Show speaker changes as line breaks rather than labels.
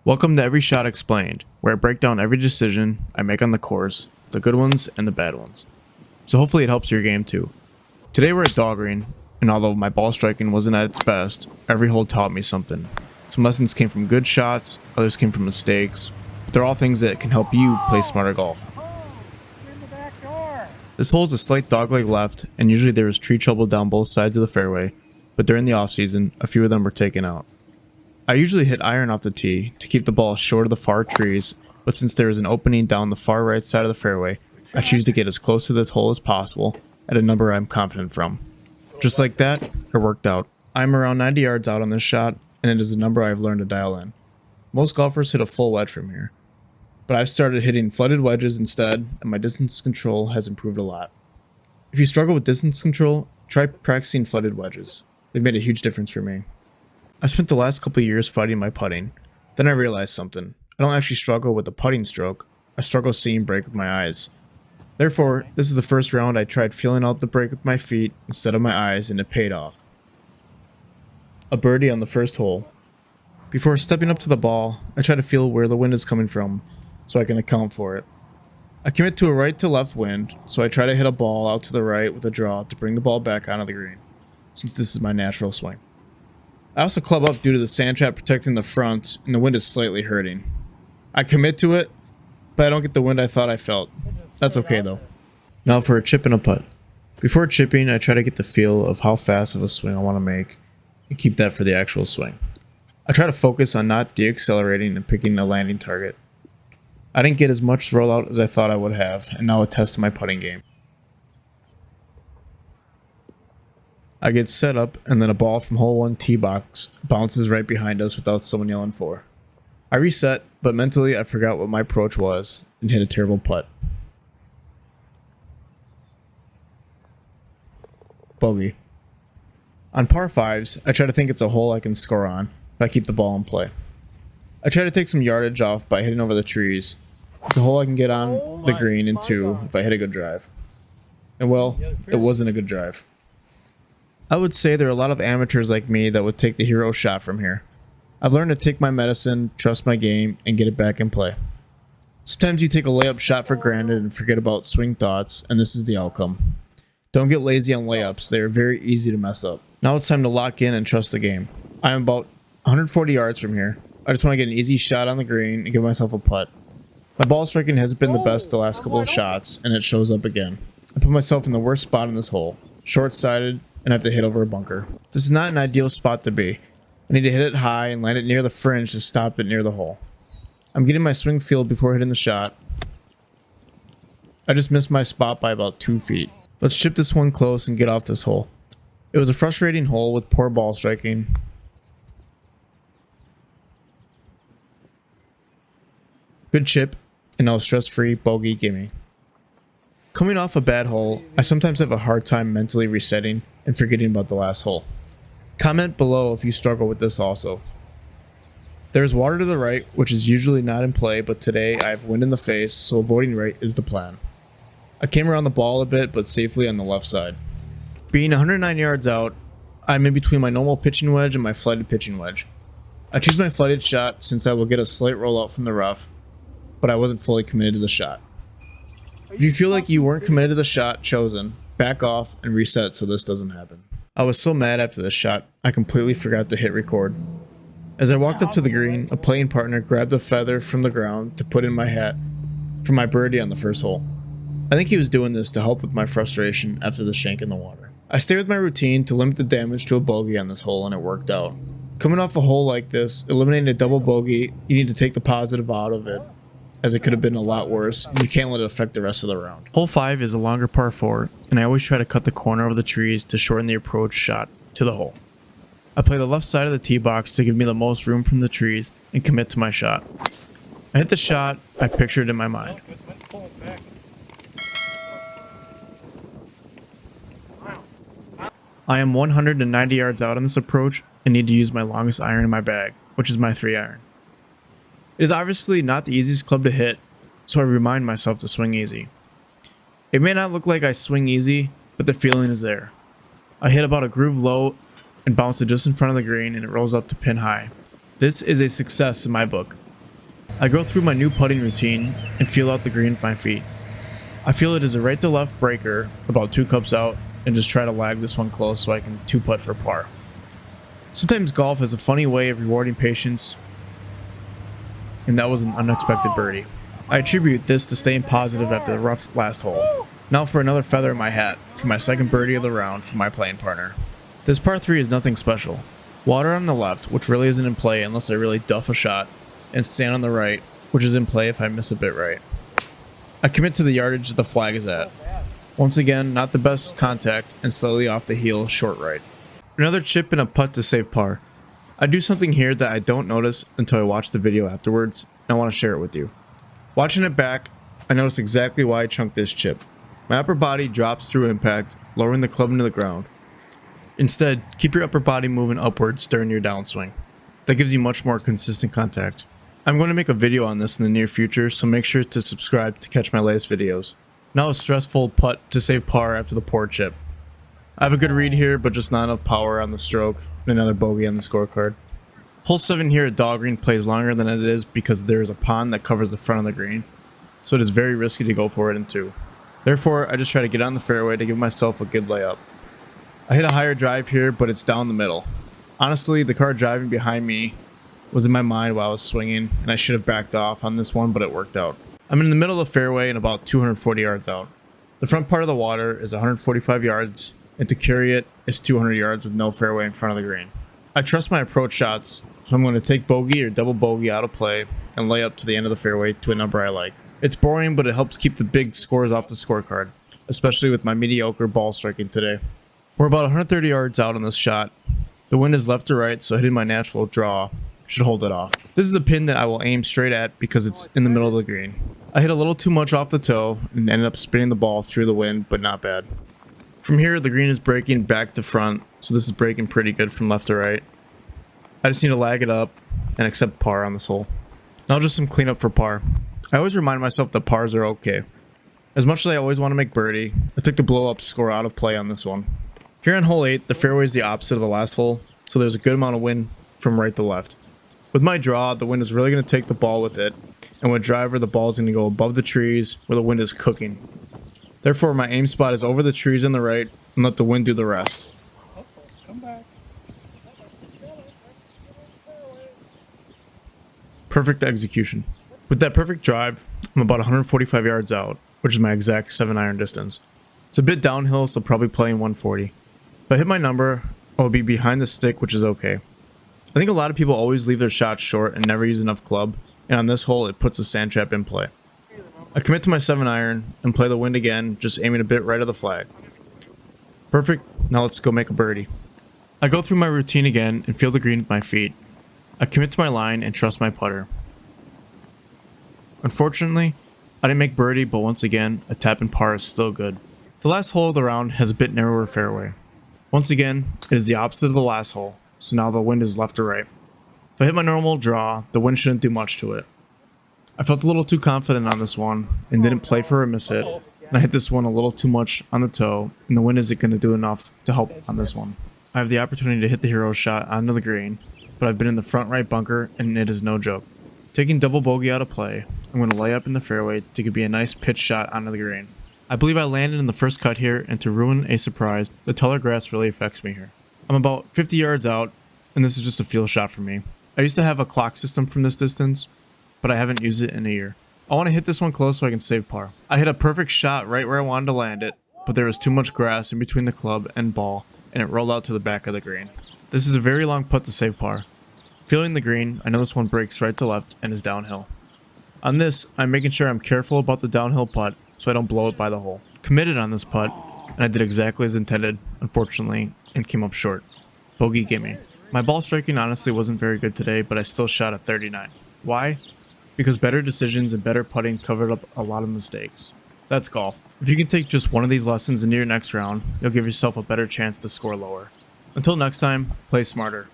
Welcome to Every Shot Explained, where I break down every decision I make on the course, the good ones and the bad ones. So hopefully it helps your game too. Today we're at Dahlgreen, and although my ball striking wasn't at its best, every hole taught me something. Some lessons came from good shots, others came from mistakes, but they're all things that can help you play smarter golf. This hole is a slight dogleg left, and usually there is tree trouble down both sides of the fairway, but during the off season, a few of them were taken out. I usually hit iron off the tee to keep the ball short of the far trees, but since there is an opening down the far right side of the fairway, I choose to get as close to this hole as possible at a number I'm confident from. Just like that, it worked out. I'm around 90 yards out on this shot, and it is a number I've learned to dial in. Most golfers hit a full wedge from here, but I've started hitting flooded wedges instead, and my distance control has improved a lot. If you struggle with distance control, try practicing flooded wedges. They've made a huge difference for me. I spent the last couple years fighting my putting. Then I realized something. I don't actually struggle with the putting stroke. I struggle seeing break with my eyes. Therefore, this is the first round I tried feeling out the break with my feet instead of my eyes, and it paid off. A birdie on the first hole. Before stepping up to the ball, I try to feel where the wind is coming from so I can account for it. I commit to a right to left wind, so I try to hit a ball out to the right with a draw to bring the ball back onto the green, since this is my natural swing. I also club up due to the sand trap protecting the front, and the wind is slightly hurting. I commit to it, but I don't get the wind I thought I felt. That's okay though. Now for a chip and a putt. Before chipping, I try to get the feel of how fast of a swing I want to make, and keep that for the actual swing. I try to focus on not deaccelerating and picking a landing target. I didn't get as much rollout as I thought I would have, and now it tests my putting game. I get set up, and then a ball from hole 1 tee box bounces right behind us without someone yelling for. I reset, but mentally I forgot what my approach was and hit a terrible putt. Bogey. On par 5s, I try to think it's a hole I can score on if I keep the ball in play. I try to take some yardage off by hitting over the trees. It's a hole I can get on the green into if I hit a good drive. And well, it wasn't a good drive. I would say there are a lot of amateurs like me that would take the hero shot from here. I've learned to take my medicine, trust my game, and get it back in play. Sometimes you take a layup shot for granted and forget about swing thoughts, and this is the outcome. Don't get lazy on layups, they are very easy to mess up. Now it's time to lock in and trust the game. I am about 140 yards from here. I just want to get an easy shot on the green and give myself a putt. My ball striking hasn't been the best the last couple of shots, and it shows up again. I put myself in the worst spot in this hole. Short-sighted, and I have to hit over a bunker. This is not an ideal spot to be. I need to hit it high and land it near the fringe to stop it near the hole. I'm getting my swing feel before hitting the shot. I just missed my spot by about 2 feet. Let's chip this one close and get off this hole. It was a frustrating hole with poor ball striking. Good chip, and now stress-free bogey gimme. Coming off a bad hole, I sometimes have a hard time mentally resetting and forgetting about the last hole. Comment below if you struggle with this also. There's water to the right, which is usually not in play, but today I have wind in the face, so avoiding right is the plan. I came around the ball a bit, but safely on the left side. Being 109 yards out, I'm in between my normal pitching wedge and my flighted pitching wedge. I choose my flighted shot since I will get a slight rollout from the rough, but I wasn't fully committed to the shot. If you feel like you weren't committed to the shot chosen, back off and reset so this doesn't happen. I was so mad after this shot, I completely forgot to hit record. As I walked up to the green, a playing partner grabbed a feather from the ground to put in my hat for my birdie on the first hole. I think he was doing this to help with my frustration after the shank in the water. I stayed with my routine to limit the damage to a bogey on this hole, and it worked out. Coming off a hole like this, eliminating a double bogey, you need to take the positive out of it, as it could have been a lot worse, and you can't let it affect the rest of the round. Hole 5 is a longer par 4, and I always try to cut the corner of the trees to shorten the approach shot to the hole. I play the left side of the tee box to give me the most room from the trees and commit to my shot. I hit the shot I pictured in my mind. I am 190 yards out on this approach and need to use my longest iron in my bag, which is my 3-iron. It is obviously not the easiest club to hit, so I remind myself to swing easy. It may not look like I swing easy, but the feeling is there. I hit about a groove low and bounce it just in front of the green, and it rolls up to pin high. This is a success in my book. I go through my new putting routine and feel out the green with my feet. I feel it is a right to left breaker about 2 cups out and just try to lag this one close so I can 2-putt for par. Sometimes golf has a funny way of rewarding patience, and that was an unexpected birdie. I attribute this to staying positive after the rough last hole. Now for another feather in my hat for my second birdie of the round for my playing partner. This par 3 is nothing special. Water on the left, which really isn't in play unless I really duff a shot, and sand on the right, which is in play if I miss a bit right. I commit to the yardage the flag is at. Once again, not the best contact and slightly off the heel short right. Another chip and a putt to save par. I do something here that I don't notice until I watch the video afterwards, and I want to share it with you. Watching it back, I noticed exactly why I chunked this chip. My upper body drops through impact, lowering the club into the ground. Instead, keep your upper body moving upwards during your downswing. That gives you much more consistent contact. I'm going to make a video on this in the near future, so make sure to subscribe to catch my latest videos. Now a stressful putt to save par after the poor chip. I have a good read here, but just not enough power on the stroke, and another bogey on the scorecard. Hole 7 here at Dahlgreen plays longer than it is because there is a pond that covers the front of the green, so it is very risky to go for it in 2. Therefore, I just try to get on the fairway to give myself a good layup. I hit a higher drive here, but it's down the middle. Honestly, the car driving behind me was in my mind while I was swinging, and I should have backed off on this one, but it worked out. I'm in the middle of the fairway and about 240 yards out. The front part of the water is 145 yards, and to carry it is 200 yards with no fairway in front of the green. I trust my approach shots, so I'm going to take bogey or double bogey out of play and lay up to the end of the fairway to a number I like. It's boring, but it helps keep the big scores off the scorecard, especially with my mediocre ball striking today. We're about 130 yards out on this shot. The wind is left to right, so hitting my natural draw should hold it off. This is a pin that I will aim straight at because it's in the middle of the green. I hit a little too much off the toe and ended up spinning the ball through the wind, but not bad. From here, the green is breaking back to front, so this is breaking pretty good from left to right. I just need to lag it up and accept par on this hole. Now just some cleanup for par. I always remind myself that pars are okay. As much as I always want to make birdie, I took the blow up score out of play on this one. Here on hole 8, the fairway is the opposite of the last hole, so there's a good amount of wind from right to left. With my draw, the wind is really going to take the ball with it, and with driver, the ball is going to go above the trees where the wind is cooking. Therefore, my aim spot is over the trees on the right, and let the wind do the rest.
Come back.
Perfect execution. With that perfect drive, I'm about 145 yards out, which is my exact 7-iron distance. It's a bit downhill, so probably playing 140. If I hit my number, I'll be behind the stick, which is okay. I think a lot of people always leave their shots short and never use enough club, and on this hole, it puts the sand trap in play. I commit to my 7-iron and play the wind again, just aiming a bit right of the flag. Perfect, now let's go make a birdie. I go through my routine again and feel the green with my feet. I commit to my line and trust my putter. Unfortunately, I didn't make birdie, but once again, a tap and par is still good. The last hole of the round has a bit narrower fairway. Once again, it is the opposite of the last hole, so now the wind is left to right. If I hit my normal draw, the wind shouldn't do much to it. I felt a little too confident on this one and didn't play for a miss hit, and I hit this one a little too much on the toe, and the wind isn't going to do enough to help on this one. I have the opportunity to hit the hero shot onto the green, but I've been in the front right bunker and it is no joke. Taking double bogey out of play, I'm going to lay up in the fairway to be a nice pitch shot onto the green. I believe I landed in the first cut here, and to ruin a surprise, the taller grass really affects me here. I'm about 50 yards out, and this is just a feel shot for me. I used to have a clock system from this distance, but I haven't used it in a year. I want to hit this one close so I can save par. I hit a perfect shot right where I wanted to land it, but there was too much grass in between the club and ball, and it rolled out to the back of the green. This is a very long putt to save par. Feeling the green, I know this one breaks right to left and is downhill. On this, I'm making sure I'm careful about the downhill putt so I don't blow it by the hole. Committed on this putt, and I did exactly as intended, unfortunately, and came up short. Bogey gimme. My ball striking honestly wasn't very good today, but I still shot at 39. Why? Because better decisions and better putting covered up a lot of mistakes. That's golf. If you can take just one of these lessons into your next round, you'll give yourself a better chance to score lower. Until next time, play smarter.